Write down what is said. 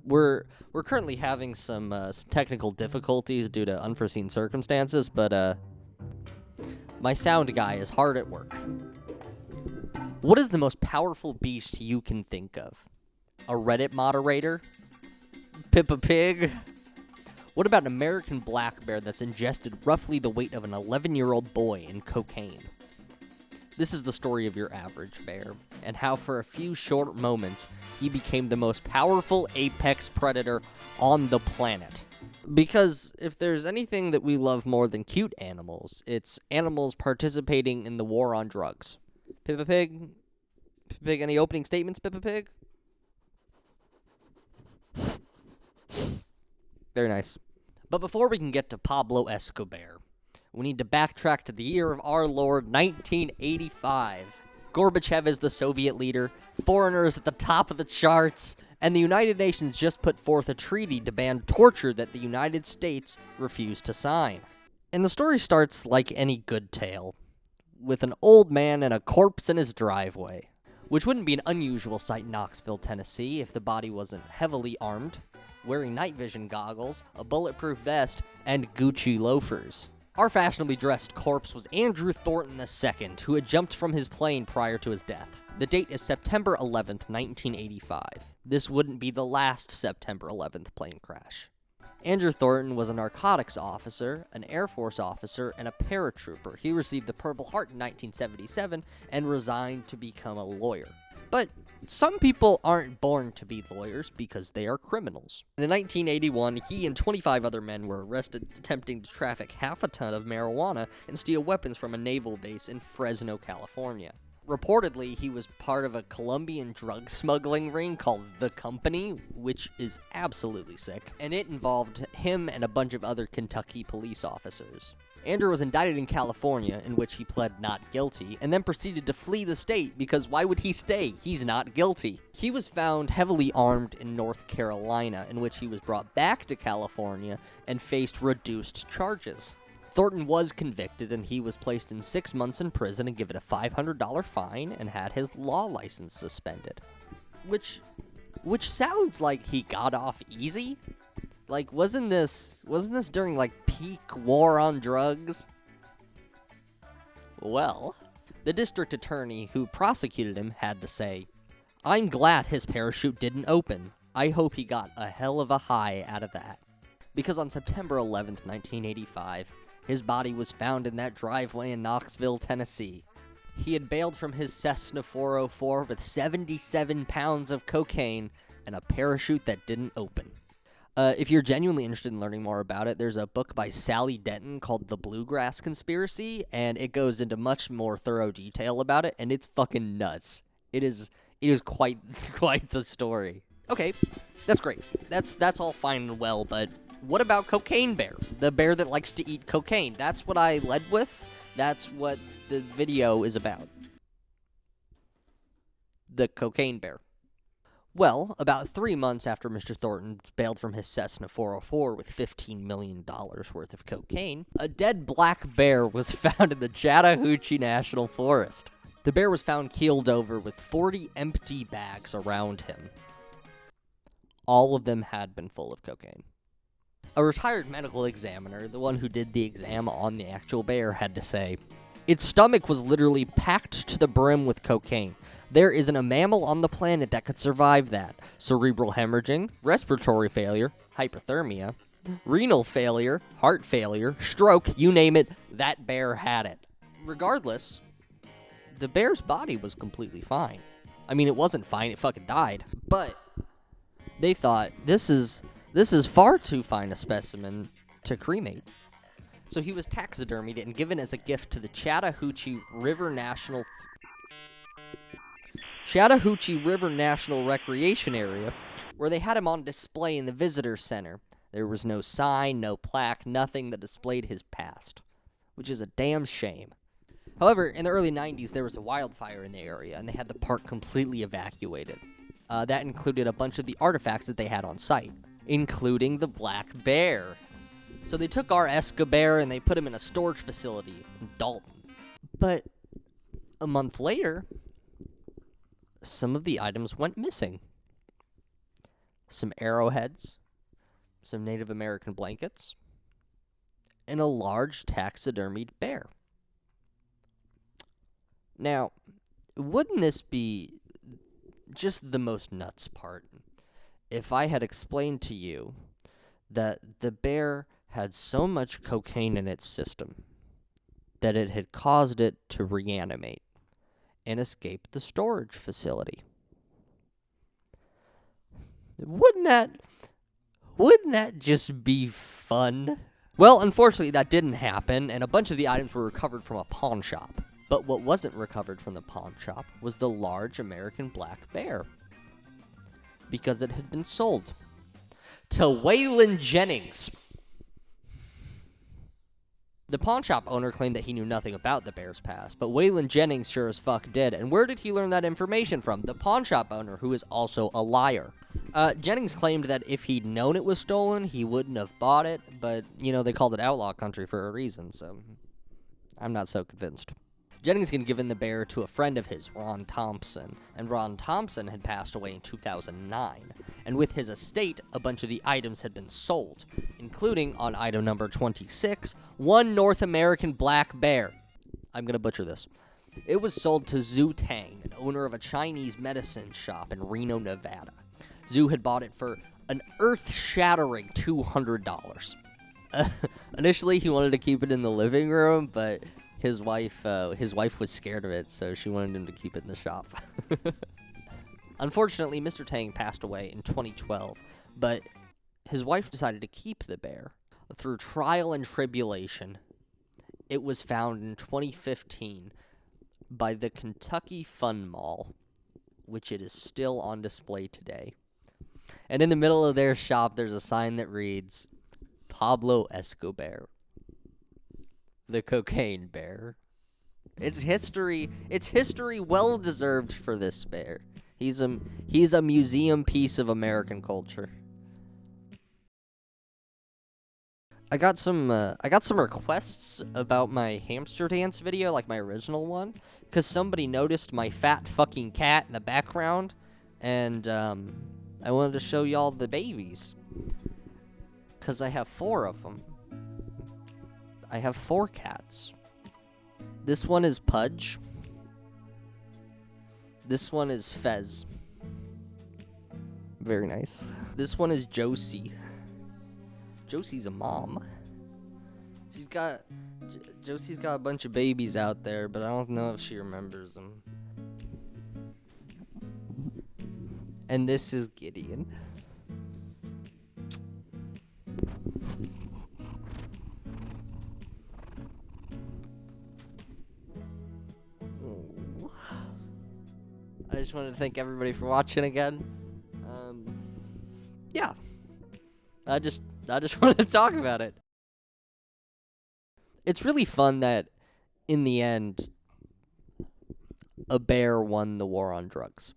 We're currently having some technical difficulties due to unforeseen circumstances, but my sound guy is hard at work. What is the most powerful beast you can think of? A Reddit moderator? Pippa Pig? What about an American black bear that's ingested roughly the weight of an 11-year-old boy in cocaine? This is the story of your average bear, and how for a few short moments, he became the most powerful apex predator on the planet. Because if there's anything that we love more than cute animals, it's animals participating in the war on drugs. Pippa Pig? Pippa Pig, any opening statements, Pippa Pig? Very nice. But before we can get to Pablo Escobar, we need to backtrack to the year of our Lord, 1985. Gorbachev is the Soviet leader, foreigners at the top of the charts, and the United Nations just put forth a treaty to ban torture that the United States refused to sign. And the story starts like any good tale, with an old man and a corpse in his driveway, which wouldn't be an unusual sight in Knoxville, Tennessee, if the body wasn't heavily armed, wearing night vision goggles, a bulletproof vest, and Gucci loafers. Our fashionably dressed corpse was Andrew Thornton II, who had jumped from his plane prior to his death. The date is September 11th, 1985. This wouldn't be the last September 11th plane crash. Andrew Thornton was a narcotics officer, an Air Force officer, and a paratrooper. He received the Purple Heart in 1977 and resigned to become a lawyer. But some people aren't born to be lawyers because they are criminals. In 1981, he and 25 other men were arrested attempting to traffic half a ton of marijuana and steal weapons from a naval base in Fresno, California. Reportedly, he was part of a Colombian drug smuggling ring called The Company, which is absolutely sick, and it involved him and a bunch of other Kentucky police officers. Andrew was indicted in California, in which he pled not guilty, and then proceeded to flee the state because why would he stay? He's not guilty. He was found heavily armed in North Carolina, in which he was brought back to California and faced reduced charges. Thornton was convicted, and he was placed in 6 months in prison and given a $500 fine and had his law license suspended. Which sounds like he got off easy? Like, wasn't this during, like, peak war on drugs? Well, the district attorney who prosecuted him had to say, "I'm glad his parachute didn't open. I hope he got a hell of a high out of that." Because on September 11th, 1985, his body was found in that driveway in Knoxville, Tennessee. He had bailed from his Cessna 404 with 77 pounds of cocaine and a parachute that didn't open. If you're genuinely interested in learning more about it, there's a book by Sally Denton called The Bluegrass Conspiracy, and it goes into much more thorough detail about it, and it's fucking nuts. It is quite the story. Okay, that's great. That's all fine and well, but what about Cocaine Bear? The bear that likes to eat cocaine. That's what I led with. That's what the video is about. The Cocaine Bear. Well, about 3 months after Mr. Thornton bailed from his Cessna 404 with $15 million worth of cocaine, a dead black bear was found in the Chattahoochee National Forest. The bear was found keeled over with 40 empty bags around him. All of them had been full of cocaine. A retired medical examiner, the one who did the exam on the actual bear, had to say, "Its stomach was literally packed to the brim with cocaine. There isn't a mammal on the planet that could survive that. Cerebral hemorrhaging, respiratory failure, hypothermia, renal failure, heart failure, stroke, you name it, that bear had it." Regardless, the bear's body was completely fine. I mean, it wasn't fine, it fucking died. But they thought, this is far too fine a specimen to cremate. So he was taxidermied and given as a gift to the Chattahoochee River National Recreation Area, where they had him on display in the visitor center. There was no sign, no plaque, nothing that displayed his past, which is a damn shame. However, in the early 90s, there was a wildfire in the area, and they had the park completely evacuated. That included a bunch of the artifacts that they had on site, including the black bear. So they took our Escobar and they put him in a storage facility in Dalton. But a month later, some of the items went missing. some arrowheads, some Native American blankets, and a large taxidermied bear. Now, wouldn't this be just the most nuts part if I had explained to you that the bear had so much cocaine in its system that it had caused it to reanimate and escape the storage facility? Wouldn't that just be fun? Well, unfortunately, that didn't happen, and a bunch of the items were recovered from a pawn shop. But what wasn't recovered from the pawn shop was the large American black bear, because it had been sold to Waylon Jennings. The pawn shop owner claimed that he knew nothing about the bear's past, but Waylon Jennings sure as fuck did. And where did he learn that information from? The pawn shop owner, who is also a liar. Jennings claimed that if he'd known it was stolen, he wouldn't have bought it, but, they called it outlaw country for a reason, so I'm not so convinced. Jennings had given the bear to a friend of his, Ron Thompson, and Ron Thompson had passed away in 2009. And with his estate, a bunch of the items had been sold, including, on item number 26, one North American black bear. I'm going to butcher this. It was sold to Zhu Tang, an owner of a Chinese medicine shop in Reno, Nevada. Zhu had bought it for an earth-shattering $200. Initially, he wanted to keep it in the living room, but his wife was scared of it, so she wanted him to keep it in the shop. Unfortunately, Mr. Tang passed away in 2012, but his wife decided to keep the bear. Through trial and tribulation, it was found in 2015 by the Kentucky Fun Mall, which it is still on display today. And in the middle of their shop, there's a sign that reads, Pablo Escobar, the cocaine bear. It's history well deserved for this bear. He's a museum piece of American culture. I got some requests about my hamster dance video, like my original one, because somebody noticed my fat fucking cat in the background, and I wanted to show y'all the babies, because I have 4 of them. I have 4 cats. This one is Pudge. This one is Fez. Very nice. This one is Josie. Josie's a mom. Josie's got a bunch of babies out there, but I don't know if she remembers them. And this is Gideon. I just wanted to thank everybody for watching again. Yeah. I just wanted to talk about it. It's really fun that, in the end, a bear won the war on drugs.